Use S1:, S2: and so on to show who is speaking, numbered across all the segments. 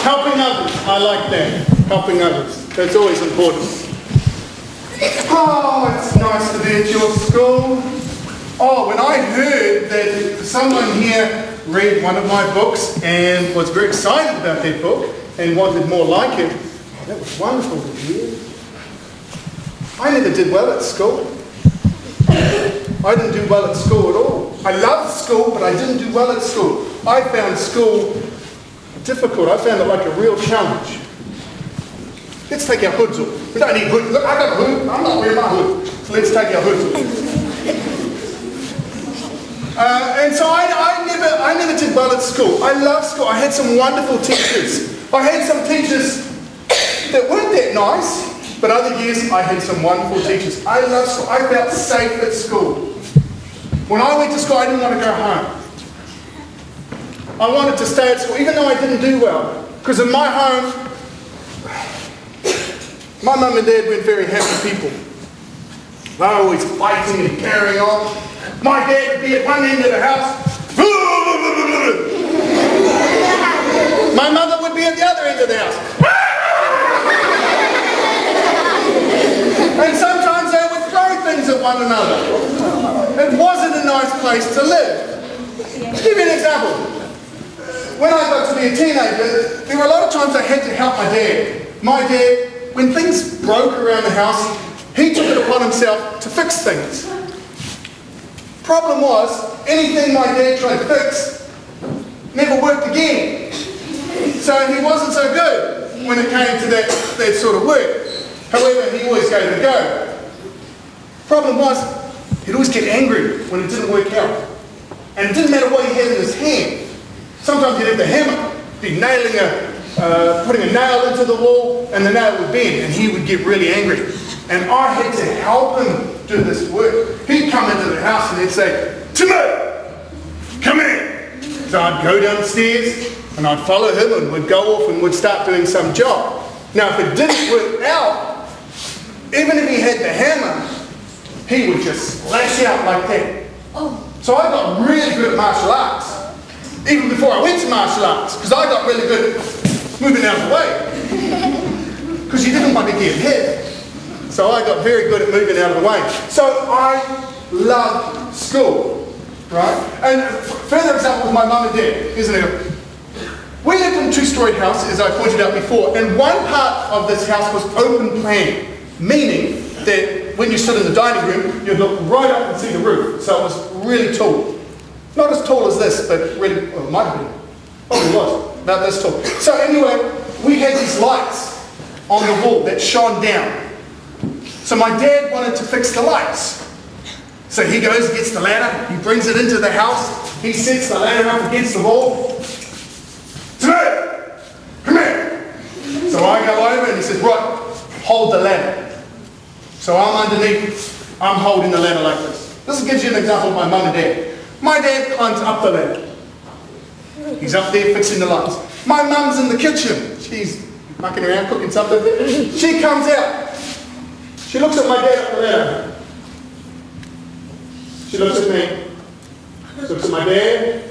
S1: Helping others, I like that. Helping others, that's always important. Oh, it's nice to be at your school. Oh, when I heard that someone here read one of my books and was very excited about that book and wanted more like it, oh, that was wonderful to hear. I never did well at school. I didn't do well at school at all. I loved school, but I didn't do well at school. I found school difficult. I found it like a real challenge. Let's take our hoods off. We don't need hoods. Look, I got a hood. I'm not wearing my hood. So let's take our hoods off. And so I never did well at school. I loved school. I had some wonderful teachers. I had some teachers that weren't that nice, but other years I had some wonderful teachers. I loved school. I felt safe at school. When I went to school, I didn't want to go home. I wanted to stay at school, even though I didn't do well. Because in my home, my mum and dad weren't very happy people. They were always fighting and carrying on. My dad would be at one end of the house. My mother would be at the other end of the house. And sometimes they would throw things at one another. It wasn't a nice place to live. To give you an example, when I got to be a teenager, there were a lot of times I had to help my dad. My dad, when things broke around the house, he took it upon himself to fix things. Problem was, anything my dad tried to fix never worked again. So he wasn't so good when it came to that sort of work. However, he always gave it a go. Problem was, he'd always get angry when it didn't work out. And it didn't matter what he had in his hand. Sometimes he'd have the hammer, be putting a nail into the wall, and the nail would bend, and he would get really angry. And I had to help him do this work. He'd come into the house and he'd say, "Tipene, come here." So I'd go downstairs and I'd follow him and we'd go off and we'd start doing some job. Now if it didn't work out, even if he had the hammer, he would just lash out like that. So I got really good at martial arts, even before I went to martial arts, because I got really good at moving out of the way. Because you didn't want to get hit. So I got very good at moving out of the way. So I loved school, right? And further example with my mum and dad, isn't it? We lived in a two-storied house, as I pointed out before, and one part of this house was open plan, meaning that when you stood in the dining room, you'd look right up and see the roof. So it was really tall. Not as tall as this, but really, well, it might have been. Oh, it was, about this tall. So anyway, we had these lights on the wall that shone down. So my dad wanted to fix the lights. So he goes, gets the ladder, he brings it into the house, he sets the ladder up against the wall. "Today, come here." So I go over and he says, "Right, hold the ladder." So I'm underneath, I'm holding the ladder like this. This gives you an example of my mum and dad. My dad climbs up the ladder. He's up there fixing the lights. My mum's in the kitchen. She's mucking around cooking something. She comes out. She looks at my dad up the ladder. She looks at me. She looks at my dad.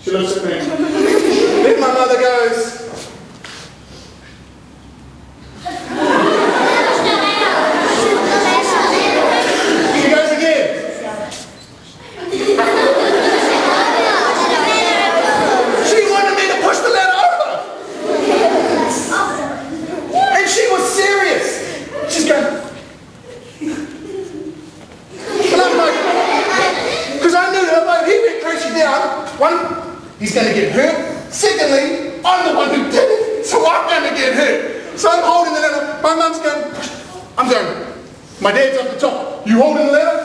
S1: She looks at me. Then my mother goes, she goes again. She wanted me to push the ladder over. And she was serious. She's going, and I'm like, because I knew that if he went crashing down, one, he's going to get hurt. Secondly, I'm the one who did it, so I'm going to get hurt. So I'm holding the ladder. My mum's going, I'm going, my dad's up the top. You holding the ladder?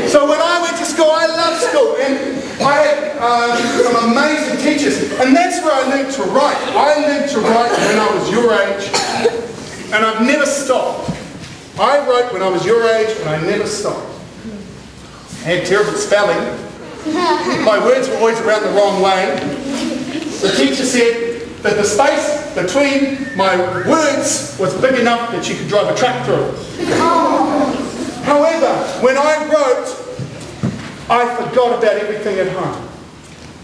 S1: So when I went to school, I loved school. And I had some amazing teachers. And that's where I learned to write. I learned to write when I was your age. And I've never stopped. I wrote when I was your age and I never stopped. I had terrible spelling. My words were always around the wrong way. The teacher said that the space between my words was big enough that she could drive a truck through it. However, when I wrote, I forgot about everything at home.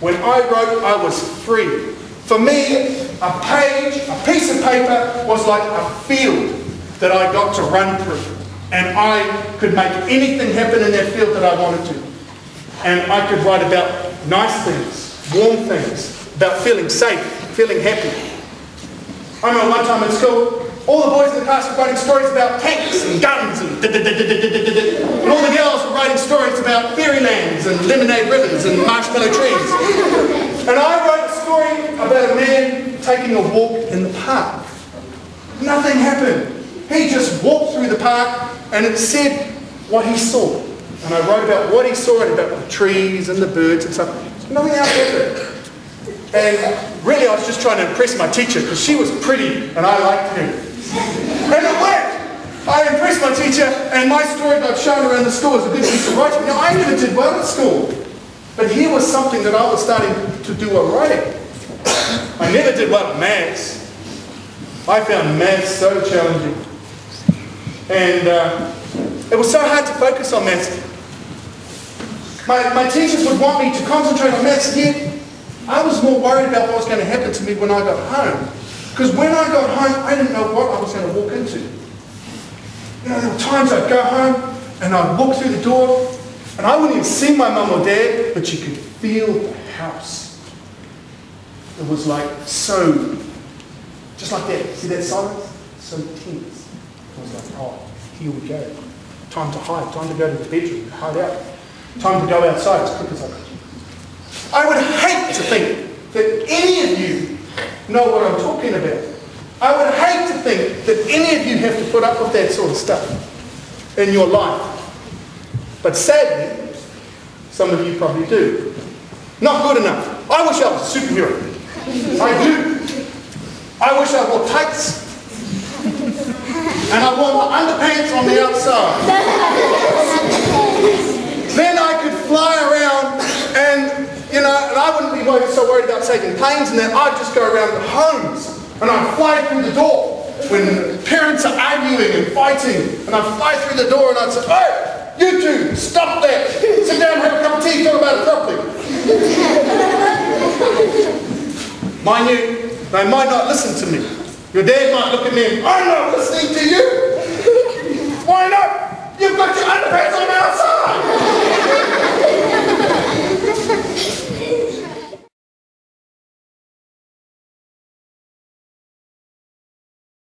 S1: When I wrote, I was free. For me, a page, a piece of paper was like a field that I got to run through. And I could make anything happen in that field that I wanted to. And I could write about nice things, warm things, about feeling safe, feeling happy. I remember one time in school, all the boys in the class were writing stories about tanks and guns and all the girls were writing stories about fairylands and lemonade rivers and marshmallow trees. And I wrote a story about a man taking a walk in the park. Nothing happened. He just walked through the park and it said what he saw. And I wrote about what he saw and about the trees and the birds and stuff. Nothing else happened. And really I was just trying to impress my teacher because she was pretty and I liked her. And it worked! I impressed my teacher and my story got shown around the school as a good piece of writing. Now I never did well at school. But here was something that I was starting to do at writing. I never did well at maths. I found maths so challenging. And it was so hard to focus on maths. My teachers would want me to concentrate on maths, yet I was more worried about what was going to happen to me when I got home. Because when I got home, I didn't know what I was going to walk into. You know, there were times I'd go home and I'd walk through the door and I wouldn't even see my mum or dad, but you could feel the house. It was like so, just like that. See that silence? So tense. I was like, oh, here we go. Time to hide, time to go to the bedroom, hide out. Time to go outside as quick as I could. I would hate to think that any of you know what I'm talking about. I would hate to think that any of you have to put up with that sort of stuff in your life. But sadly, some of you probably do. Not good enough. I wish I was a superhero. I do. I wish I wore tights and I wore my underpants on the outside. Then I could fly around and, you know, and I wouldn't be so worried about taking planes and that. I'd just go around the homes and I'd fly through the door when parents are arguing and fighting, and I'd fly through the door and I'd say, hey, you two, stop that. Sit down and have a cup of tea, talk about it properly. Mind you, they might not listen to me. Your dad might look at me and, I'm not listening to you. Why not? You've got your